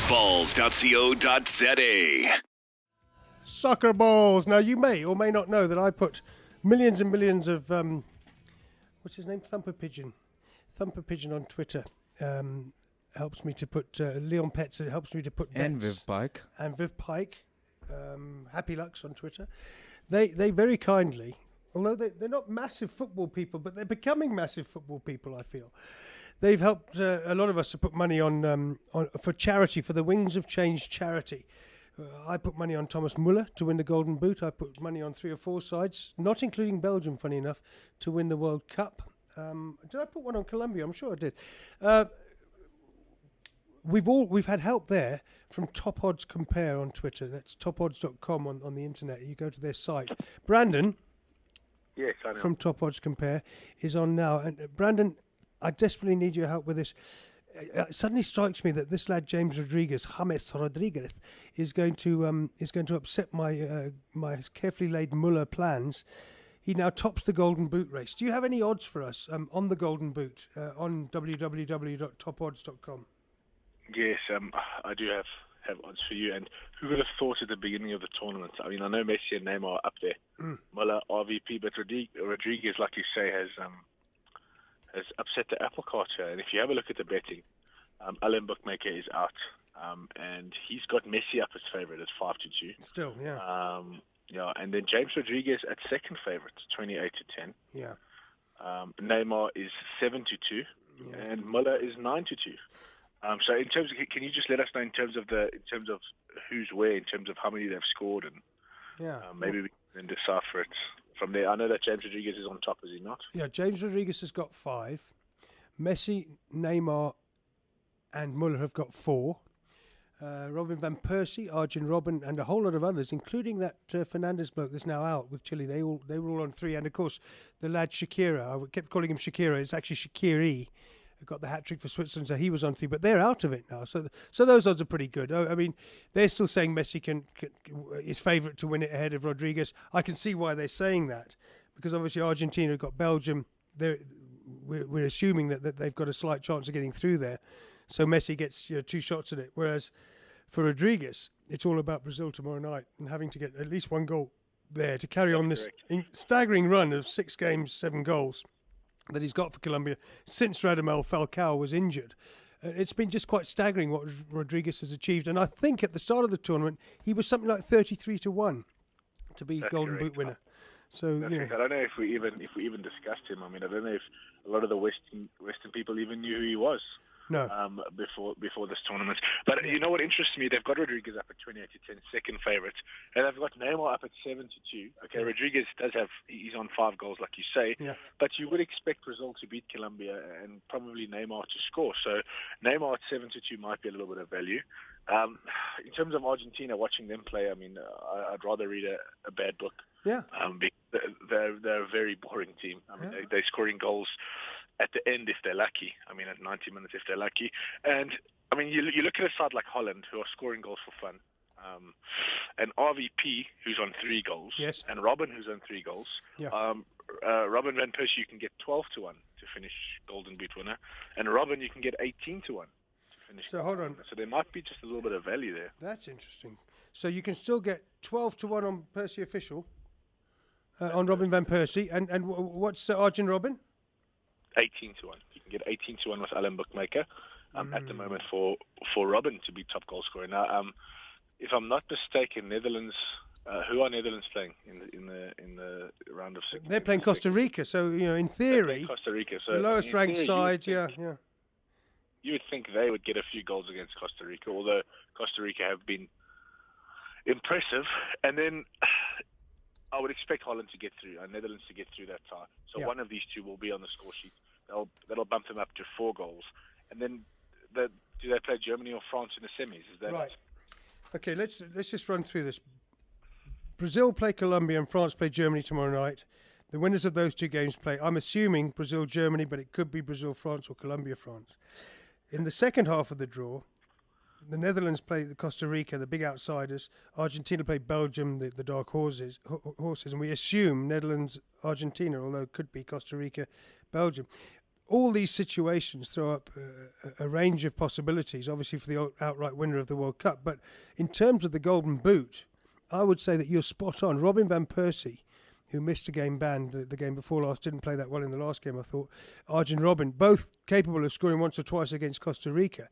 SoccerBallz.co.za. SoccerBallz. Now, you may or may not know that I put millions and millions of, what's his name? Thumper Pigeon on Twitter. Helps me to put, Leon Petz, it helps me to put bets. And Viv Pike. Happy Lux on Twitter. They very kindly, although they're not massive football people, but they're becoming massive football people, I feel. They've helped a lot of us to put money on for charity, for the Wings of Change charity. I put money on Thomas Muller to win the Golden Boot. I put money on 3 or 4 sides, not including Belgium, funny enough, to win the World Cup. Did I put one on Colombia? I'm sure I did. We've had help there from Top Odds Compare on Twitter. That's tokodds.com on the internet. You go to their site. Brandon, yes, I know. from Top Odds Compare, is on now. And Brandon, I desperately need your help with this. It suddenly strikes me that this lad James Rodriguez is going to upset my carefully laid Muller plans. He now tops the Golden Boot race. Do you have any odds for us on the Golden Boot on www.tokodds.com? Yes, I do have odds for you. And who would have thought at the beginning of the tournament? I mean, I know Messi and Neymar are up there, Muller, RVP, but Rodriguez, like you say, has upset the apple cart here. And if you have a look at the betting, Alan Bookmaker is out, and he's got Messi up as favourite at 5-2. Still, yeah. Yeah, and then James Rodriguez at second favourite, 28-10. Yeah. Neymar is 7-2, and Muller is 9-2. So in terms of, can you just let us know in terms of who's where, in terms of how many they've scored, and maybe we can decipher it from there. I know that James Rodriguez is on top, is he not? Yeah, James Rodriguez has got 5. Messi, Neymar, and Muller have got 4. Robin van Persie, Arjen Robben, and a whole lot of others, including that Fernandes bloke that's now out with Chile. They were all on 3, and of course the lad Shakira. I kept calling him Shakira. It's actually Shaqiri. Got the hat trick for Switzerland, so he was on 3, but they're out of it now. So those odds are pretty good. I mean, they're still saying Messi is favourite to win it ahead of Rodriguez. I can see why they're saying that, because obviously Argentina have got Belgium. We're assuming that they've got a slight chance of getting through there. So Messi gets 2 shots at it. Whereas for Rodriguez, it's all about Brazil tomorrow night and having to get at least 1 goal there to carry on this staggering run of 6 games, 7 goals that he's got for Colombia since Radamel Falcao was injured. It's been just quite staggering what Rodriguez has achieved. And I think at the start of the tournament, he was something like 33-1 to be Golden Boot winner. So I don't know if we even discussed him. I mean, I don't know if a lot of the Western people even knew who he was. No. Before this tournament. But you know what interests me? They've got Rodriguez up at 28-10, second favourite. And they've got Neymar up at 7-2. Okay, Rodriguez he's on 5 goals, like you say. Yeah. But you would expect Brazil to beat Colombia and probably Neymar to score. So Neymar at 7-2 might be a little bit of value. In terms of Argentina, watching them play, I mean, I'd rather read a bad book. Yeah. They're a very boring team. I mean, they're scoring goals at the end if they're lucky. I mean, at 90 minutes if they're lucky. And, I mean, you look at a side like Holland who are scoring goals for fun. And RVP, who's on 3 goals. Yes. And Robin, who's on 3 goals. Yeah. Robin van Persie, you can get 12-1 to finish Golden Boot winner. And Robin, you can get 18-1 to finish. So, hold on. So there might be just a little bit of value there. That's interesting. So you can still get 12-1 on Persie Official, on Robin van Persie. And what's Arjen Robben? 18-1. You can get 18-1 with Alan Bookmaker at the moment for Robin to be top goal scorer. Now, if I'm not mistaken, Netherlands. Who are Netherlands playing in the round of 16? They're playing Costa Rica. So in theory, Costa Rica. So the lowest ranked side. Yeah. You would think they would get a few goals against Costa Rica, although Costa Rica have been impressive. And then I would expect Holland to get through, and Netherlands to get through that tie. So one of these two will be on the score sheet. That'll bump them up to 4 goals. And then do they play Germany or France in the semis? Is that right? Okay, let's just run through this. Brazil play Colombia and France play Germany tomorrow night. The winners of those 2 games play, I'm assuming, Brazil-Germany, but it could be Brazil-France or Colombia-France. In the second half of the draw, the Netherlands play the Costa Rica, the big outsiders. Argentina play Belgium, the dark horses, and we assume Netherlands, Argentina, although it could be Costa Rica, Belgium. all these situations throw up a range of possibilities, obviously for the outright winner of the World Cup. But in terms of the Golden Boot, I would say that you're spot on. Robin van Persie, who missed a game ban the game before last, didn't play that well in the last game, I thought. Arjen Robben, both capable of scoring once or twice against Costa Rica.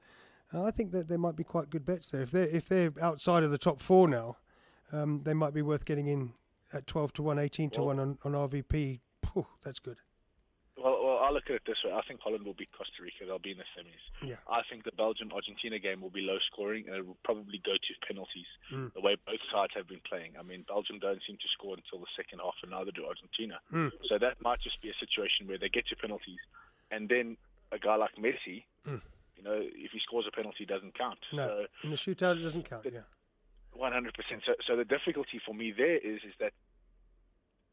I think that there might be quite good bets there. If they're outside of the top four now, they might be worth getting in at 12 to 1, 18 to 1 on RVP. That's good. Well, I'll look at it this way. I think Holland will beat Costa Rica. They'll be in the semis. Yeah. I think the Belgium-Argentina game will be low scoring, and it will probably go to penalties, the way both sides have been playing. I mean, Belgium don't seem to score until the second half, and neither do Argentina. So that might just be a situation where they get to penalties, and then a guy like Messi, if he scores a penalty, it doesn't count. No, so in the shootout, it doesn't count, 100%. So the difficulty for me there is that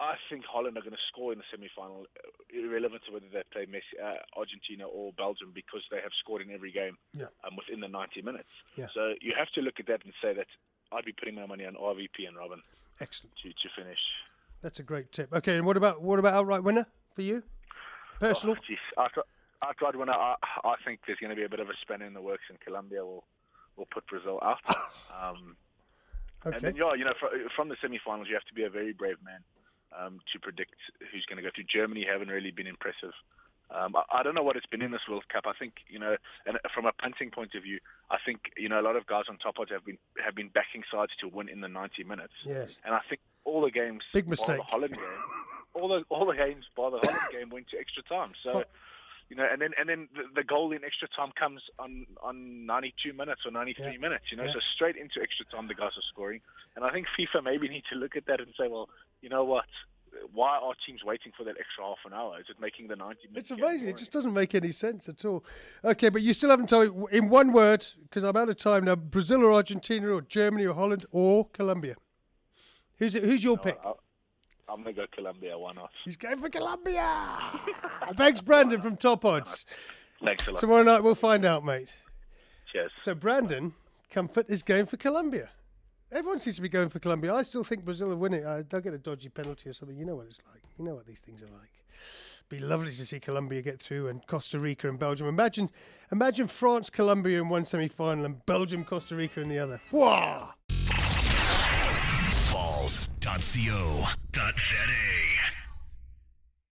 I think Holland are going to score in the semi-final, irrelevant to whether they play Messi, Argentina or Belgium, because they have scored in every game within the 90 minutes. Yeah. So you have to look at that and say that I'd be putting my money on RVP and Robin. Excellent. To finish. That's a great tip. Okay, and what about outright winner for you? Personal? Outright winner, I think there's going to be a bit of a spanner in the works, and Colombia will put Brazil out. Okay. And then, from the semi-finals, you have to be a very brave man to predict who's going to go through. Germany haven't really been impressive. I don't know what it's been in this World Cup. I think, and from a punting point of view, I think, a lot of guys on top odds have been backing sides to win in the 90 minutes. Yes. And I think all the games, big mistake. The Holland game, all the games by the Holland game went to extra time. So, and then the goal in extra time comes on 92 minutes or 93 minutes. So straight into extra time the guys are scoring. And I think FIFA maybe need to look at that and say, well, you know what? Why are teams waiting for that extra half an hour? Is it making the 90 minutes? It's amazing. It just doesn't make any sense at all. Okay, but you still haven't told me, in one word, because I'm out of time now, Brazil or Argentina or Germany or Holland or Colombia? Who's your pick? I'm going to go Colombia. Why not? He's going for Colombia. Thanks, Brandon from Top Odds. Thanks a lot. Tomorrow night we'll find out, mate. Cheers. So Brandon Comfort is going for Colombia. Everyone seems to be going for Colombia. I still think Brazil will win it. They'll get a dodgy penalty or something. You know what it's like. You know what these things are like. Be lovely to see Colombia get through, and Costa Rica and Belgium. Imagine France, Colombia in one semi-final and Belgium, Costa Rica in the other. Wow! Balls.co.za